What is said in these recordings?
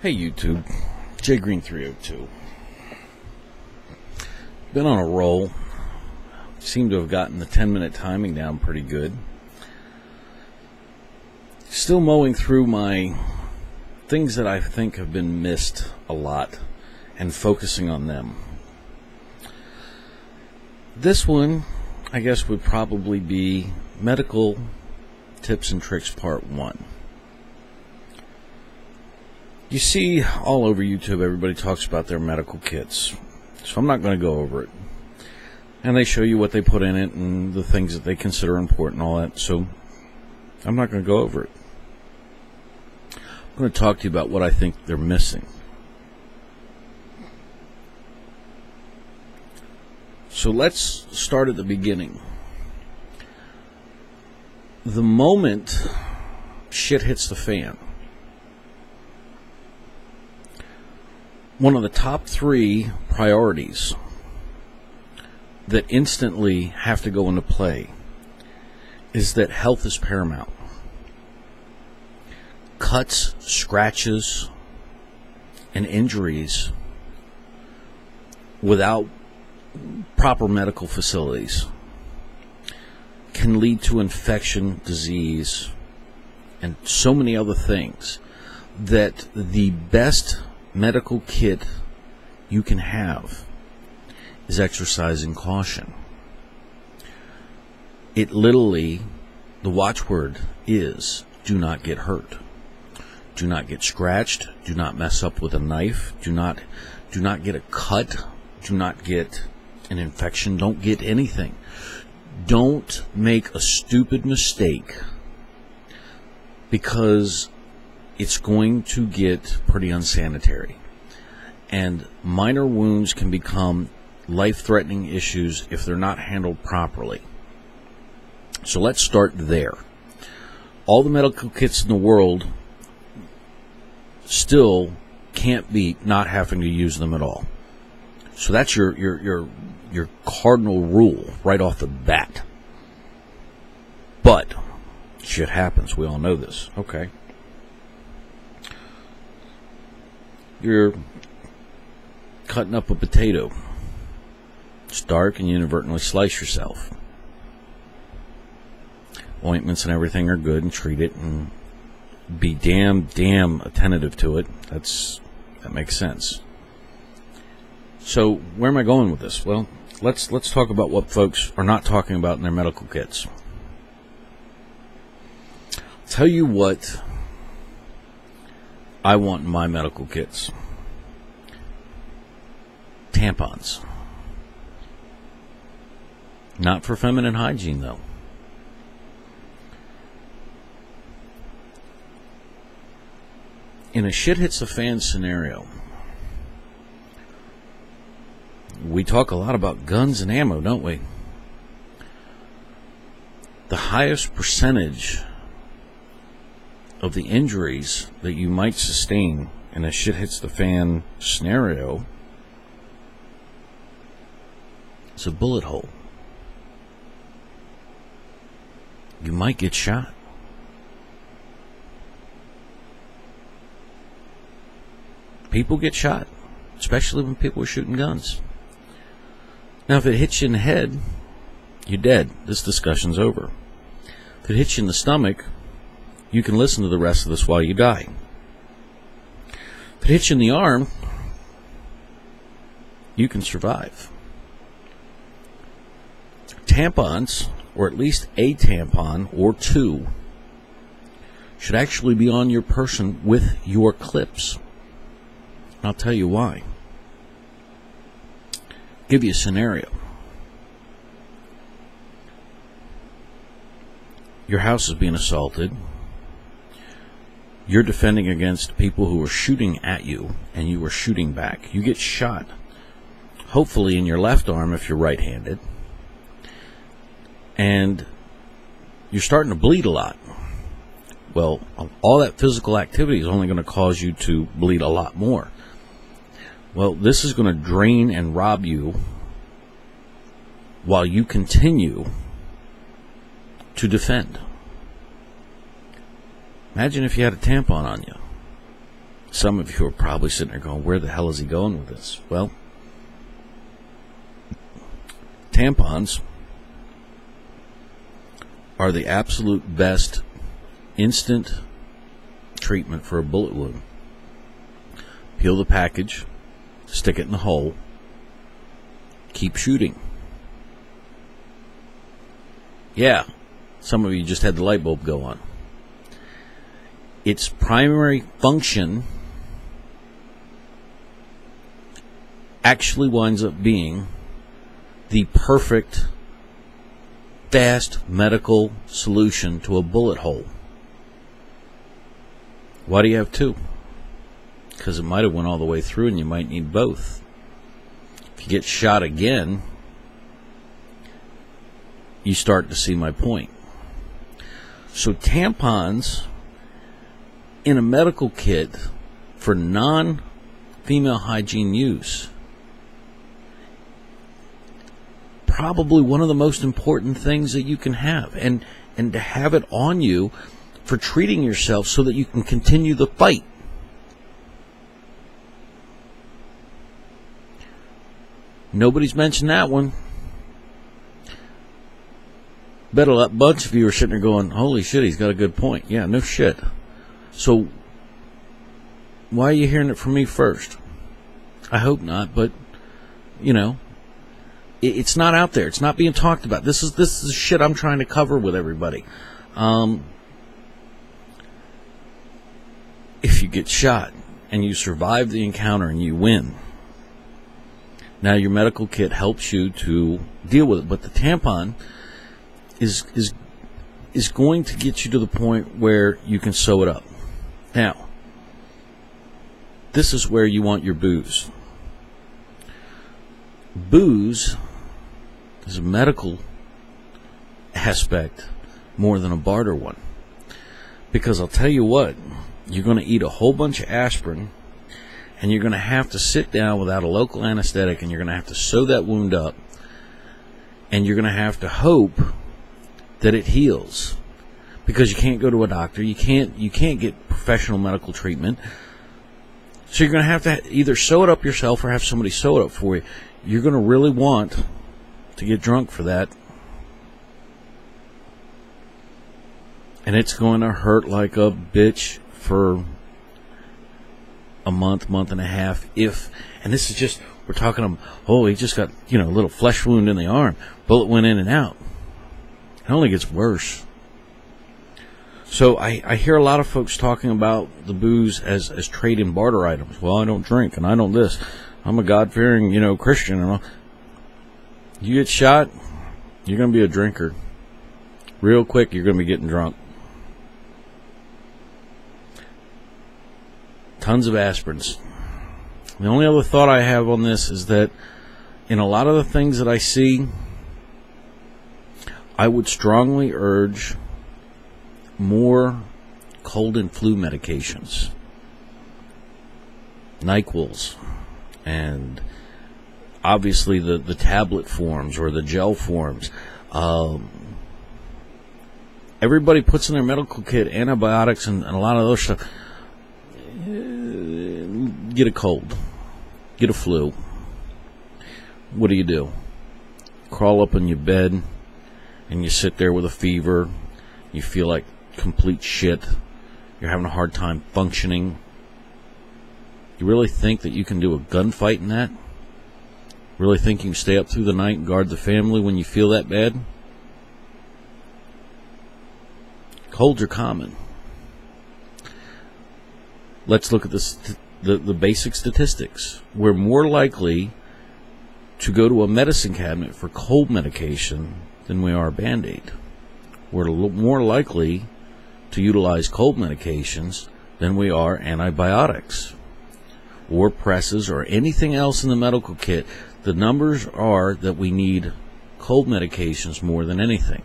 Hey YouTube, JGreen302. Been on a roll. Seem to have gotten the 10-minute timing down pretty good. Still mowing through my things that I think have been missed a lot and focusing on them. This one, I guess, would probably be Medical Tips and Tricks Part 1. You see all over YouTube, everybody talks about their medical kits, so I'm not going to go over it. And they show you what they put in it and the things that they consider important and all that, so I'm not going to go over it. I'm going to talk to you about what I think they're missing. So let's start at the beginning. The moment shit hits the fan, one of the top 3 priorities that instantly have to go into play is that health is paramount. Cuts, scratches, and injuries without proper medical facilities can lead to infection, disease, and so many other things that the best medical kit you can have is exercising caution. It literally, the watchword is, do not get hurt. Do not get scratched. Do not mess up with a knife. Do not get a cut. Do not get an infection. Don't get anything. Don't make a stupid mistake because it's going to get pretty unsanitary. And minor wounds can become life-threatening issues if they're not handled properly. So let's start there. All the medical kits in the world still can't beat not having to use them at all. So that's your cardinal rule right off the bat. But shit happens. We all know this. Okay. You're cutting up a potato. It's dark and you inadvertently slice yourself. Ointments and everything are good, and treat it and be damn attentive to it. That makes sense. So where am I going with this? Well, let's talk about what folks are not talking about in their medical kits. I'll tell you what I want in my medical kits. Tampons. Not for feminine hygiene, though. In a shit hits the fan scenario, we talk a lot about guns and ammo, don't we? The highest percentage of the injuries that you might sustain in a shit hits the fan scenario is a bullet hole. You might get shot. People get shot, especially when people are shooting guns. Now, if it hits you in the head, you're dead. This discussion's over. If it hits you in the stomach, you can listen to the rest of this while you die. If it hits you in the arm, you can survive. Tampons, or at least a tampon or 2, should actually be on your person with your clips. I'll tell you why. Give you a scenario. Your house is being assaulted. You're defending against people who are shooting at you, and you are shooting back. You get shot, hopefully in your left arm if you're right-handed, and you're starting to bleed a lot. Well, all that physical activity is only going to cause you to bleed a lot more. Well, this is going to drain and rob you while you continue to defend. Imagine if you had a tampon on you. Some of you are probably sitting there going, where the hell is he going with this? Well, tampons are the absolute best instant treatment for a bullet wound. Peel the package, stick it in the hole, keep shooting. Yeah, some of you just had the light bulb go on. Its primary function actually winds up being the perfect fast medical solution to a bullet hole. Why do you have two? Because it might have went all the way through and you might need both. If you get shot again, you start to see my point. So tampons in a medical kit for non-female hygiene use, probably one of the most important things that you can have, and to have it on you for treating yourself so that you can continue the fight. Nobody's mentioned that one. Bet a bunch of you are sitting there going, holy shit, he's got a good point. Yeah, no shit. So why are you hearing it from me first? I hope not, but you know, it's not out there. It's not being talked about. This is shit I'm trying to cover with everybody. If you get shot and you survive the encounter and you win, now your medical kit helps you to deal with it. But the tampon is going to get you to the point where you can sew it up. Now, this is where you want your booze. Booze is a medical aspect more than a barter one. Because I'll tell you what, you're going to eat a whole bunch of aspirin, and you're going to have to sit down without a local anesthetic, and you're going to have to sew that wound up, and you're going to have to hope that it heals, because you can't go to a doctor, you can't get professional medical treatment. So you're going to have to either sew it up yourself or have somebody sew it up for you. You're going to really want to get drunk for that, and it's going to hurt like a bitch for a month and a half. And this is just, we're talking, oh, he just got, a little flesh wound in the arm, bullet went in and out. It only gets worse. So I hear a lot of folks talking about the booze as trade and barter items. Well, I don't drink and I don't this. I'm a God-fearing, Christian and all. You get shot, you're going to be a drinker. Real quick, you're going to be getting drunk. Tons of aspirins. The only other thought I have on this is that in a lot of the things that I see, I would strongly urge more cold and flu medications. NyQuils, and obviously the tablet forms or the gel forms. Everybody puts in their medical kit antibiotics and a lot of those stuff. Get a cold, get a flu. What do? Crawl up in your bed and you sit there with a fever. You feel like complete shit. You're having a hard time functioning. You really think that you can do a gunfight in that? Really think you can stay up through the night and guard the family when you feel that bad? Colds are common. Let's look at the basic statistics. We're more likely to go to a medicine cabinet for cold medication than we are Band-Aid. We're more likely to utilize cold medications than we are antibiotics or presses or anything else in the medical kit. The numbers are that we need cold medications more than anything.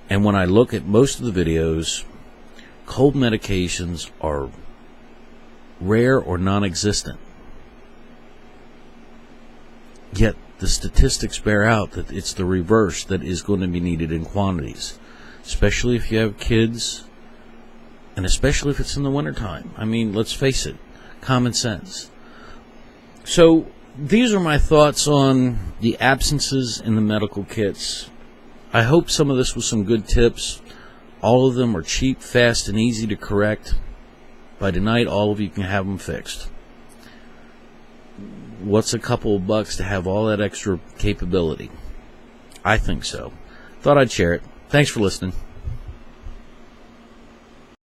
And when I look at most of the videos, cold medications are rare or non-existent. Yet the statistics bear out that it's the reverse that is going to be needed in quantities, especially if you have kids And especially if it's in the wintertime. I mean, let's face it, common sense. So these are my thoughts on the absences in the medical kits. I hope some of this was some good tips. All of them are cheap, fast, and easy to correct. By tonight, all of you can have them fixed. What's a couple of bucks to have all that extra capability? I think so. Thought I'd share it. Thanks for listening.